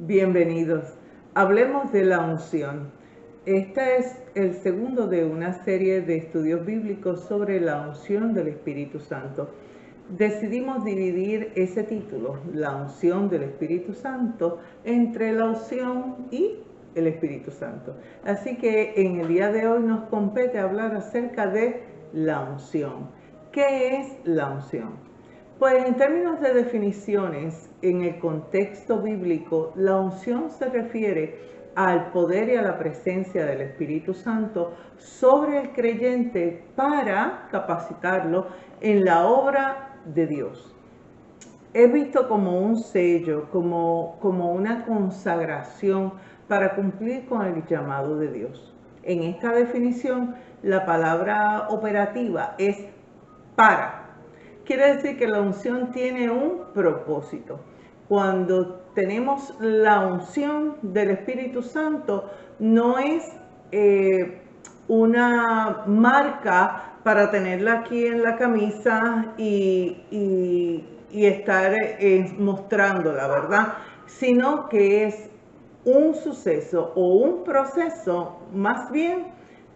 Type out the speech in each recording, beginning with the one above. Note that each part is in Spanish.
Bienvenidos. Hablemos de la unción. Este es el segundo de una serie de estudios bíblicos sobre la unción del Espíritu Santo. Decidimos dividir ese título, la unción del Espíritu Santo, entre la unción y el Espíritu Santo. Así que en el día de hoy nos compete hablar acerca de la unción. ¿Qué es la unción? Pues en términos de definiciones, en el contexto bíblico, la unción se refiere al poder y a la presencia del Espíritu Santo sobre el creyente para capacitarlo en la obra de Dios. Es visto como un sello, como una consagración para cumplir con el llamado de Dios. En esta definición, la palabra operativa es para. Quiere decir que la unción tiene un propósito. Cuando tenemos la unción del Espíritu Santo, no es una marca para tenerla aquí en la camisa y estar mostrándola, ¿verdad? Sino que es un suceso o un proceso más bien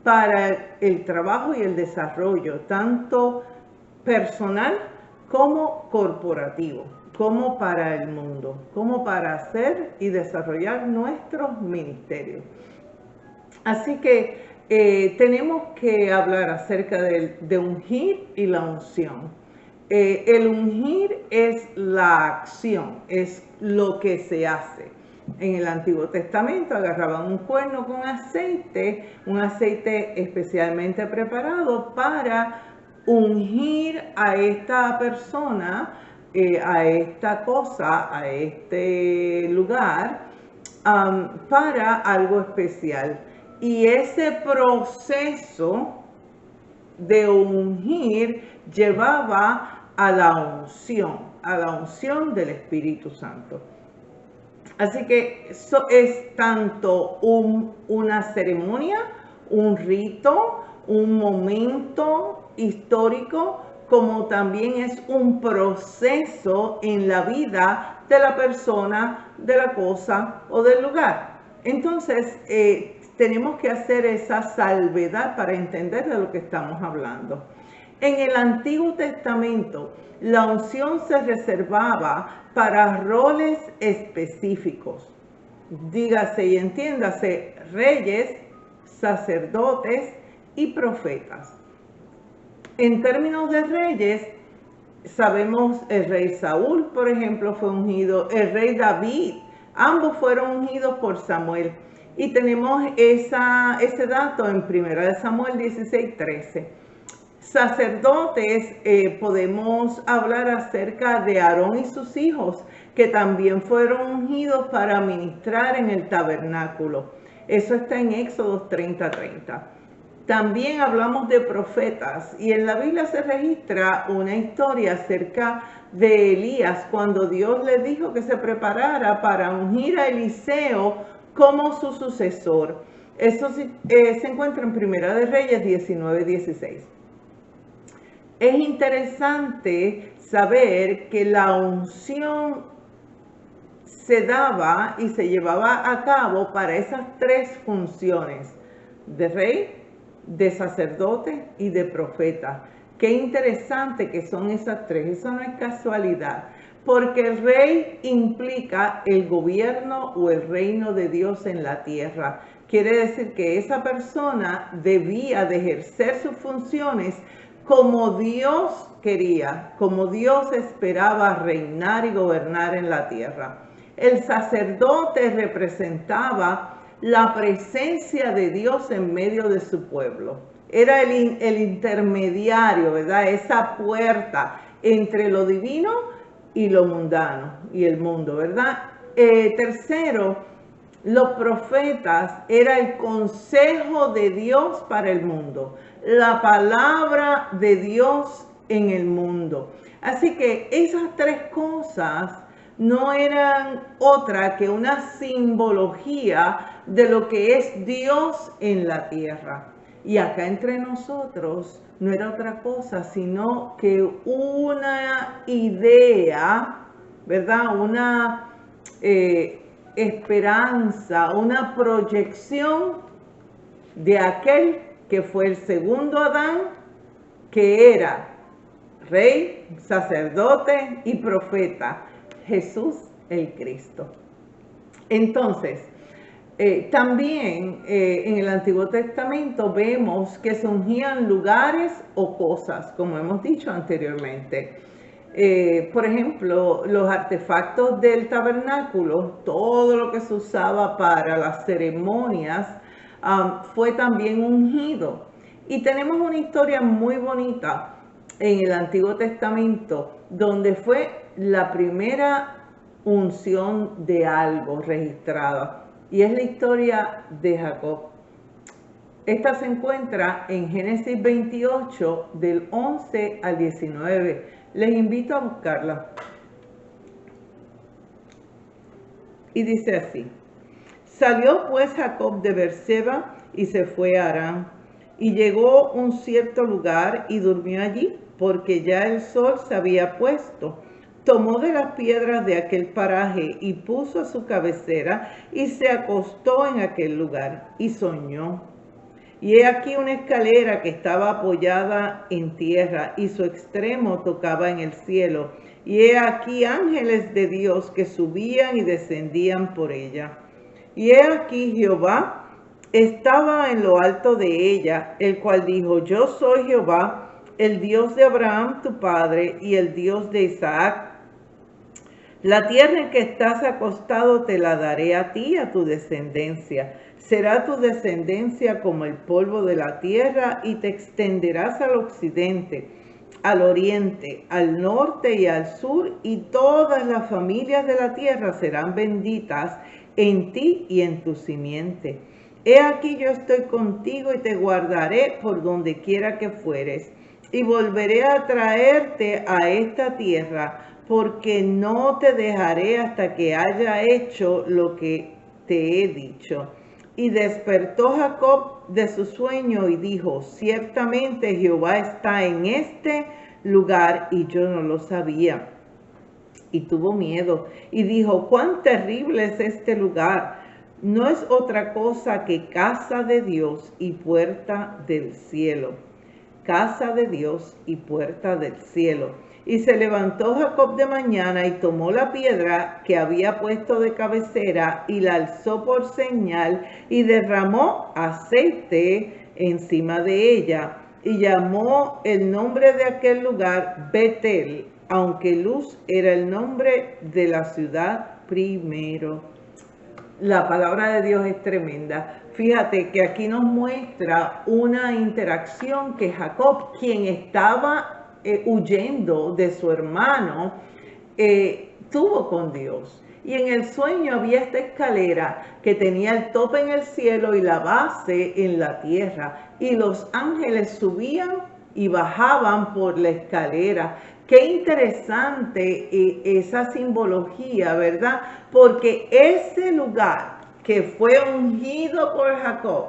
para el trabajo y el desarrollo, tanto personal como corporativo, como para el mundo, como para hacer y desarrollar nuestros ministerios. Así que tenemos que hablar acerca de ungir y la unción. El ungir es la acción, es lo que se hace. En el Antiguo Testamento agarraban un cuerno con aceite, un aceite especialmente preparado para ungir a esta persona, a esta cosa, a este lugar, para algo especial. Y ese proceso de ungir llevaba a la unción del Espíritu Santo. Así que eso es tanto una ceremonia, un rito, un momento histórico, como también es un proceso en la vida de la persona, de la cosa o del lugar. Entonces, tenemos que hacer esa salvedad para entender de lo que estamos hablando. En el Antiguo Testamento, la unción se reservaba para roles específicos. Dígase y entiéndase, reyes, sacerdotes y profetas. En términos de reyes, sabemos el rey Saúl, por ejemplo, fue ungido, el rey David, ambos fueron ungidos por Samuel. Y tenemos ese dato en 1 Samuel 16:13. Sacerdotes, podemos hablar acerca de Aarón y sus hijos, que también fueron ungidos para ministrar en el tabernáculo. Eso está en Éxodo 30:30. También hablamos de profetas y en la Biblia se registra una historia acerca de Elías cuando Dios le dijo que se preparara para ungir a Eliseo como su sucesor. Eso se encuentra en Primera de Reyes 19:16. Es interesante saber que la unción se daba y se llevaba a cabo para esas tres funciones: de rey, de sacerdote y de profeta. Qué interesante que son esas tres, eso no es casualidad, porque el rey implica el gobierno o el reino de Dios en la tierra. Quiere decir que esa persona debía de ejercer sus funciones como Dios quería, como Dios esperaba reinar y gobernar en la tierra. El sacerdote representaba la presencia de Dios en medio de su pueblo. Era el intermediario, ¿verdad? Esa puerta entre lo divino y lo mundano y el mundo, ¿verdad? Tercero, los profetas era el consejo de Dios para el mundo, la palabra de Dios en el mundo. Así que esas tres cosas no eran otra que una simbología de lo que es Dios en la tierra. Y acá entre nosotros no era otra cosa sino que una idea, ¿verdad? esperanza, una proyección de aquel que fue el segundo Adán, que era rey, sacerdote y profeta, Jesús el Cristo. Entonces, también en el Antiguo Testamento vemos que se ungían lugares o cosas, como hemos dicho anteriormente. Por ejemplo, los artefactos del tabernáculo, todo lo que se usaba para las ceremonias, fue también ungido. Y tenemos una historia muy bonita en el Antiguo Testamento, donde fue la primera unción de algo registrada, y es la historia de Jacob. Esta se encuentra en Génesis 28, del 11 al 19. Les invito a buscarla. Y dice así: Salió pues Jacob de Beerseba y se fue a Harán, y llegó a un cierto lugar y durmió allí, porque ya el sol se había puesto. Tomó de las piedras de aquel paraje y puso a su cabecera y se acostó en aquel lugar y soñó. Y he aquí una escalera que estaba apoyada en tierra y su extremo tocaba en el cielo. Y he aquí ángeles de Dios que subían y descendían por ella. Y he aquí Jehová estaba en lo alto de ella, el cual dijo: Yo soy Jehová, el Dios de Abraham tu padre y el Dios de Isaac. La tierra en que estás acostado te la daré a ti y a tu descendencia. Será tu descendencia como el polvo de la tierra, y te extenderás al occidente, al oriente, al norte y al sur, y todas las familias de la tierra serán benditas en ti y en tu simiente. He aquí yo estoy contigo y te guardaré por donde quiera que fueres, y volveré a traerte a esta tierra, porque no te dejaré hasta que haya hecho lo que te he dicho. Y despertó Jacob de su sueño y dijo: Ciertamente Jehová está en este lugar y yo no lo sabía. Y tuvo miedo y dijo: Cuán terrible es este lugar. No es otra cosa que casa de Dios y puerta del cielo. Casa de Dios y puerta del cielo. Y se levantó Jacob de mañana y tomó la piedra que había puesto de cabecera y la alzó por señal y derramó aceite encima de ella y llamó el nombre de aquel lugar Betel, aunque Luz era el nombre de la ciudad primero. La palabra de Dios es tremenda. Fíjate que aquí nos muestra una interacción que Jacob, quien estaba huyendo de su hermano, tuvo con Dios. Y en el sueño había esta escalera que tenía el tope en el cielo y la base en la tierra. Y los ángeles subían y bajaban por la escalera. Qué interesante esa simbología, ¿verdad? Porque ese lugar que fue ungido por Jacob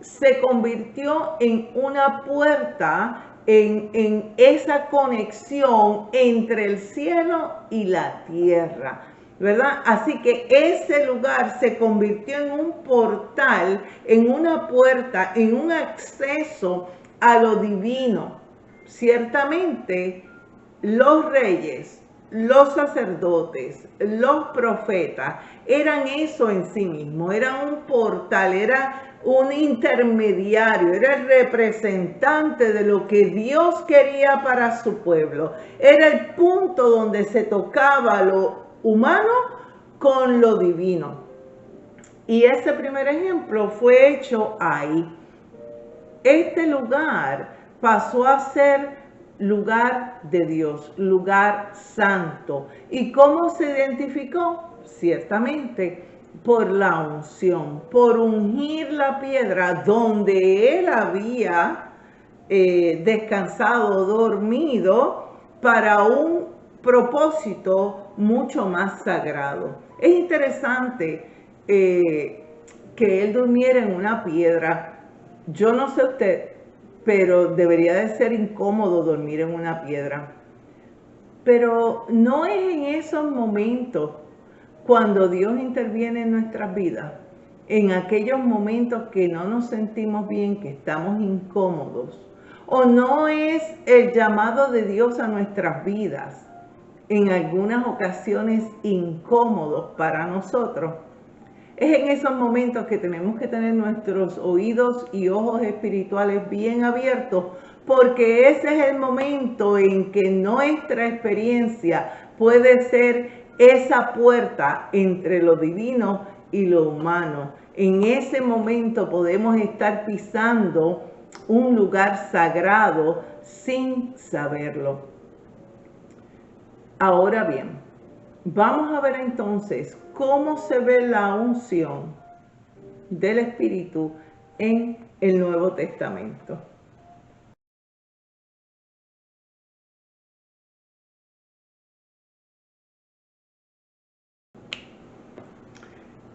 se convirtió en una puerta, en esa conexión entre el cielo y la tierra, ¿verdad? Así que ese lugar se convirtió en un portal, en una puerta, en un acceso a lo divino. Ciertamente, los reyes, los sacerdotes, los profetas, eran eso en sí mismo, eran un portal, era un intermediario, era el representante de lo que Dios quería para su pueblo. Era el punto donde se tocaba lo humano con lo divino. Y ese primer ejemplo fue hecho ahí. Este lugar pasó a ser lugar de Dios, lugar santo. ¿Y cómo se identificó? Ciertamente por la unción, por ungir la piedra donde él había descansado, dormido, para un propósito mucho más sagrado. Es interesante que él durmiera en una piedra. Yo no sé usted, pero debería de ser incómodo dormir en una piedra. Pero no es en esos momentos cuando Dios interviene en nuestras vidas, en aquellos momentos que no nos sentimos bien, que estamos incómodos, o no es el llamado de Dios a nuestras vidas, en algunas ocasiones incómodos para nosotros, es en esos momentos que tenemos que tener nuestros oídos y ojos espirituales bien abiertos, porque ese es el momento en que nuestra experiencia puede ser esa puerta entre lo divino y lo humano. En ese momento podemos estar pisando un lugar sagrado sin saberlo. Ahora bien, vamos a ver entonces cómo se ve la unción del Espíritu en el Nuevo Testamento.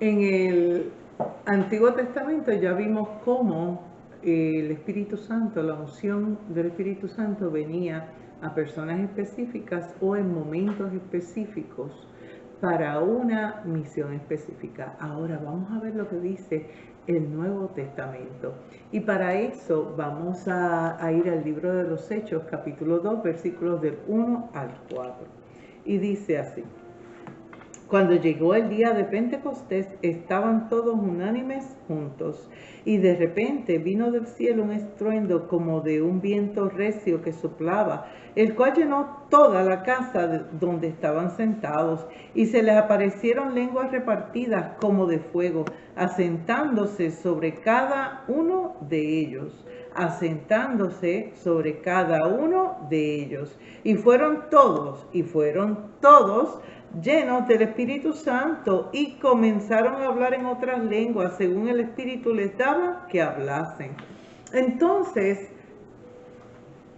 En el Antiguo Testamento ya vimos cómo el Espíritu Santo, la unción del Espíritu Santo venía a personas específicas o en momentos específicos para una misión específica. Ahora vamos a ver lo que dice el Nuevo Testamento. Y para eso vamos a ir al libro de los Hechos, capítulo 2, versículos del 1 al 4. Y dice así: cuando llegó el día de Pentecostés, estaban todos unánimes juntos, y de repente vino del cielo un estruendo como de un viento recio que soplaba, el cual llenó toda la casa donde estaban sentados, y se les aparecieron lenguas repartidas como de fuego, asentándose sobre cada uno de ellos. Y fueron todos llenos del Espíritu Santo y comenzaron a hablar en otras lenguas según el Espíritu les daba que hablasen. Entonces,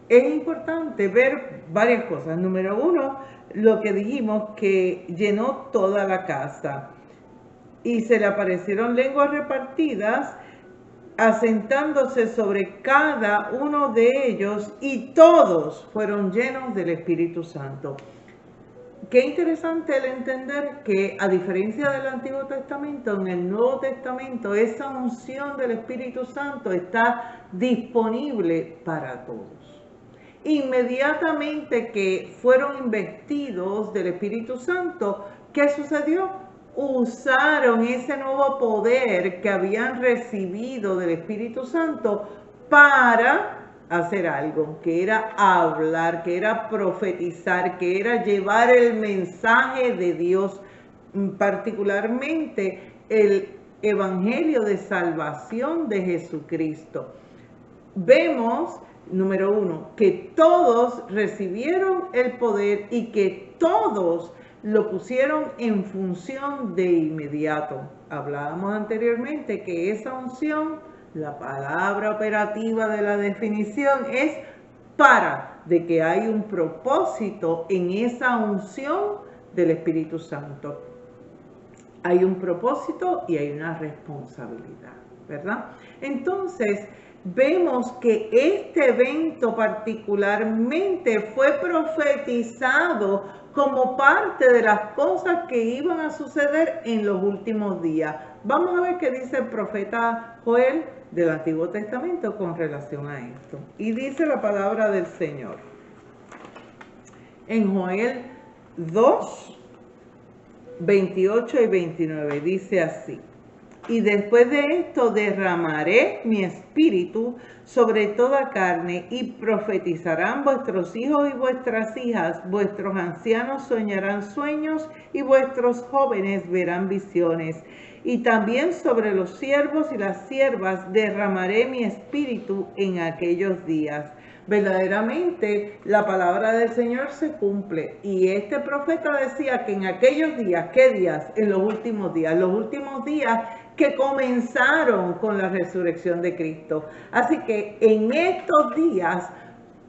es importante ver varias cosas. Número uno, lo que dijimos, que llenó toda la casa y se le aparecieron lenguas repartidas, asentándose sobre cada uno de ellos, y todos fueron llenos del Espíritu Santo. Qué interesante el entender que, a diferencia del Antiguo Testamento, en el Nuevo Testamento esa unción del Espíritu Santo está disponible para todos. Inmediatamente que fueron investidos del Espíritu Santo, ¿qué sucedió? Usaron ese nuevo poder que habían recibido del Espíritu Santo para hacer algo, que era hablar, que era profetizar, que era llevar el mensaje de Dios, particularmente el evangelio de salvación de Jesucristo. Vemos, número uno, que todos recibieron el poder y que todos lo pusieron en función de inmediato. Hablábamos anteriormente que esa unción, la palabra operativa de la definición es para, de que hay un propósito en esa unción del Espíritu Santo. Hay un propósito y hay una responsabilidad, ¿verdad? Entonces, vemos que este evento particularmente fue profetizado como parte de las cosas que iban a suceder en los últimos días. Vamos a ver qué dice el profeta Joel del Antiguo Testamento con relación a esto. Y dice la palabra del Señor en Joel 2, 28 y 29, dice así: y después de esto derramaré mi espíritu sobre toda carne, y profetizarán vuestros hijos y vuestras hijas, vuestros ancianos soñarán sueños, y vuestros jóvenes verán visiones. Y también sobre los siervos y las siervas derramaré mi espíritu en aquellos días. Verdaderamente la palabra del Señor se cumple, y este profeta decía que en aquellos días, ¿qué días? En los últimos días que comenzaron con la resurrección de Cristo. Así que en estos días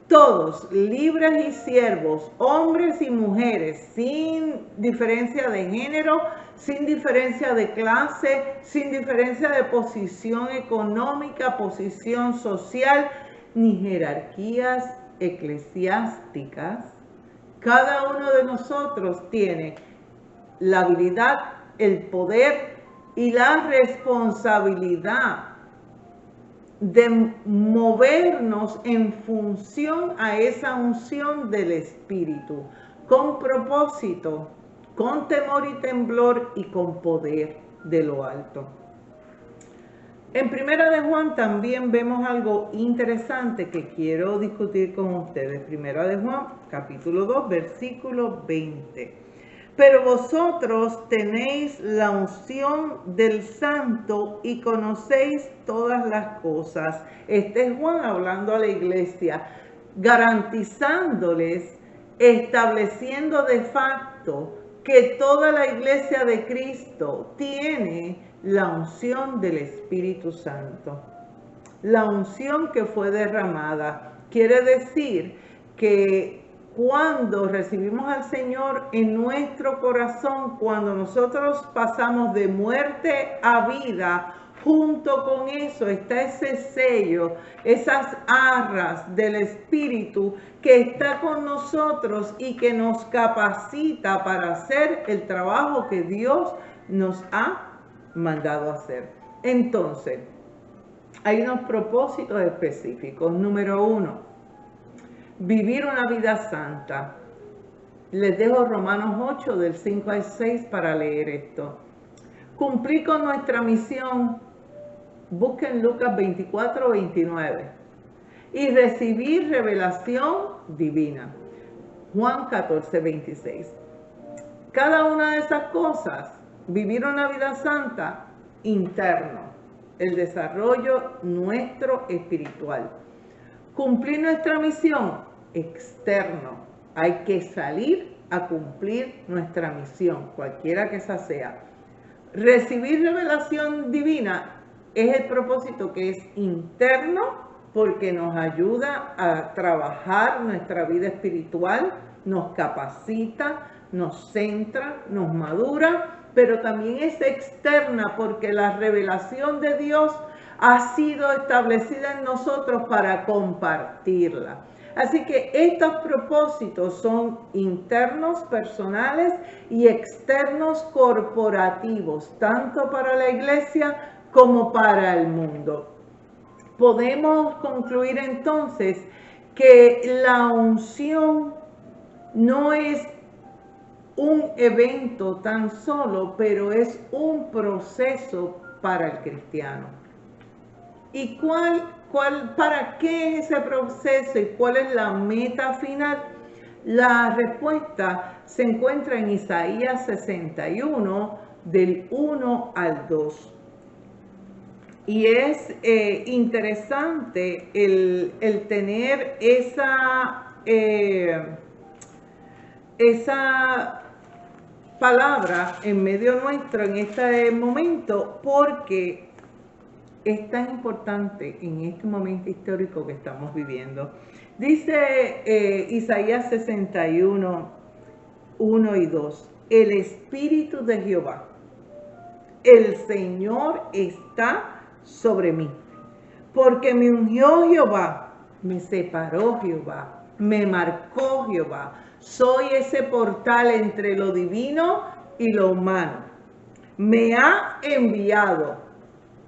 todos, libres y siervos, hombres y mujeres, sin diferencia de género, sin diferencia de clase, sin diferencia de posición económica, posición social, ni jerarquías eclesiásticas, cada uno de nosotros tiene la habilidad el poder y la responsabilidad de movernos en función a esa unción del Espíritu, con propósito, con temor y temblor y con poder de lo alto. En Primera de Juan también vemos algo interesante que quiero discutir con ustedes. Primera de Juan, capítulo 2, versículo 20. Pero vosotros tenéis la unción del Santo y conocéis todas las cosas. Este es Juan hablando a la iglesia, garantizándoles, estableciendo de facto que toda la iglesia de Cristo tiene la unción del Espíritu Santo. La unción que fue derramada quiere decir que cuando recibimos al Señor en nuestro corazón, cuando nosotros pasamos de muerte a vida, junto con eso está ese sello, esas arras del Espíritu que está con nosotros y que nos capacita para hacer el trabajo que Dios nos ha mandado a hacer. Entonces, hay unos propósitos específicos. Número 1, vivir una vida santa. Les dejo Romanos 8 del 5 al 6 para leer esto. Cumplir con nuestra misión. Busquen Lucas 24, 29. Y recibir revelación divina. Juan 14, 26. Cada una de esas cosas, vivir una vida santa, interno, el desarrollo nuestro espiritual. Cumplir nuestra misión, externo. Hay que salir a cumplir nuestra misión, cualquiera que esa sea. Recibir revelación divina es el propósito que es interno, porque nos ayuda a trabajar nuestra vida espiritual, nos capacita, nos centra, nos madura, pero también es externa porque la revelación de Dios ha sido establecida en nosotros para compartirla. Así que estos propósitos son internos, personales, y externos, corporativos, tanto para la iglesia como para el mundo. Podemos concluir entonces que la unción no es un evento tan solo, pero es un proceso para el cristiano. ¿Y para qué es ese proceso y cuál es la meta final? La respuesta se encuentra en Isaías 61, del 1 al 2. Y es interesante el tener esa palabra en medio nuestro en este momento, porque es tan importante en este momento histórico que estamos viviendo. Dice Isaías 61, 1 y 2, el Espíritu de Jehová, el Señor está sobre mí, porque me ungió Jehová, me separó Jehová, me marcó Jehová. Soy ese portal entre lo divino y lo humano. Me ha enviado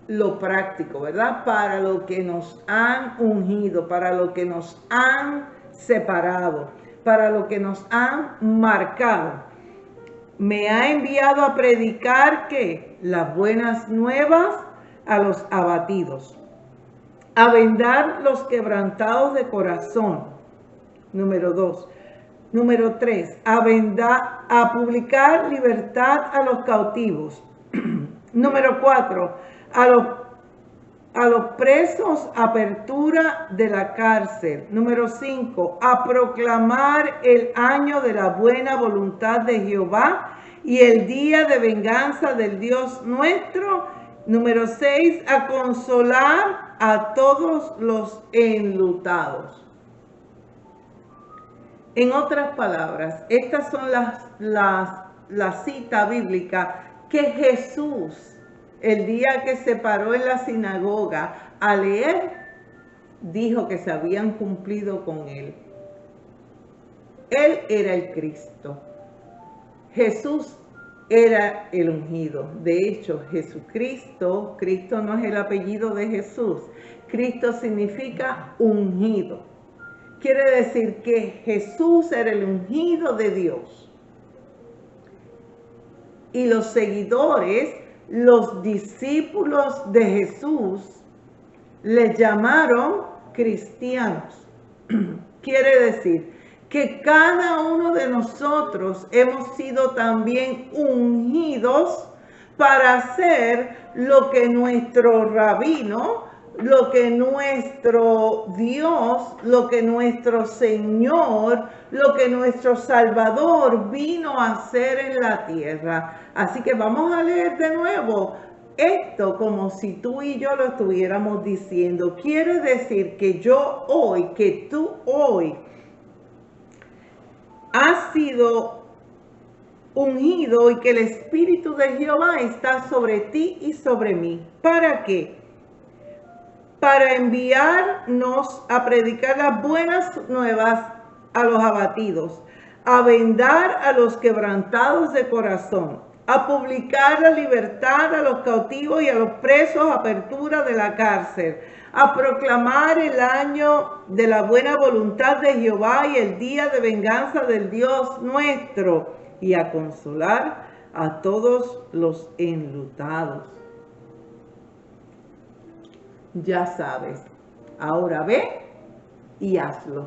lo práctico, ¿verdad? Para lo que nos han ungido, para lo que nos han separado, para lo que nos han marcado. Me ha enviado a predicar ¿qué? Las buenas nuevas a los abatidos, a vendar los quebrantados de corazón. Número 2. Número 3, a publicar libertad a los cautivos. Número 4, a los presos, apertura de la cárcel. Número 5, a proclamar el año de la buena voluntad de Jehová y el día de venganza del Dios nuestro. Número 6, a consolar a todos los enlutados. En otras palabras, estas son la cita bíblica que Jesús, el día que se paró en la sinagoga a leer, dijo que se habían cumplido con él. Él era el Cristo. Jesús era el ungido. De hecho, Jesucristo, Cristo no es el apellido de Jesús. Cristo significa ungido. Quiere decir que Jesús era el ungido de Dios. Y los seguidores, los discípulos de Jesús, les llamaron cristianos. Quiere decir que cada uno de nosotros hemos sido también ungidos para hacer lo que nuestro rabino, lo que nuestro Dios, lo que nuestro Señor, lo que nuestro Salvador vino a hacer en la tierra. Así que vamos a leer de nuevo esto como si tú y yo lo estuviéramos diciendo. Quiere decir que yo hoy, que tú hoy has sido ungido y que el Espíritu de Jehová está sobre ti y sobre mí. ¿Para qué? Para enviarnos a predicar las buenas nuevas a los abatidos, a vendar a los quebrantados de corazón, a publicar la libertad a los cautivos y a los presos, apertura de la cárcel, a proclamar el año de la buena voluntad de Jehová y el día de venganza del Dios nuestro, y a consolar a todos los enlutados. Ya sabes, ahora ve y hazlo.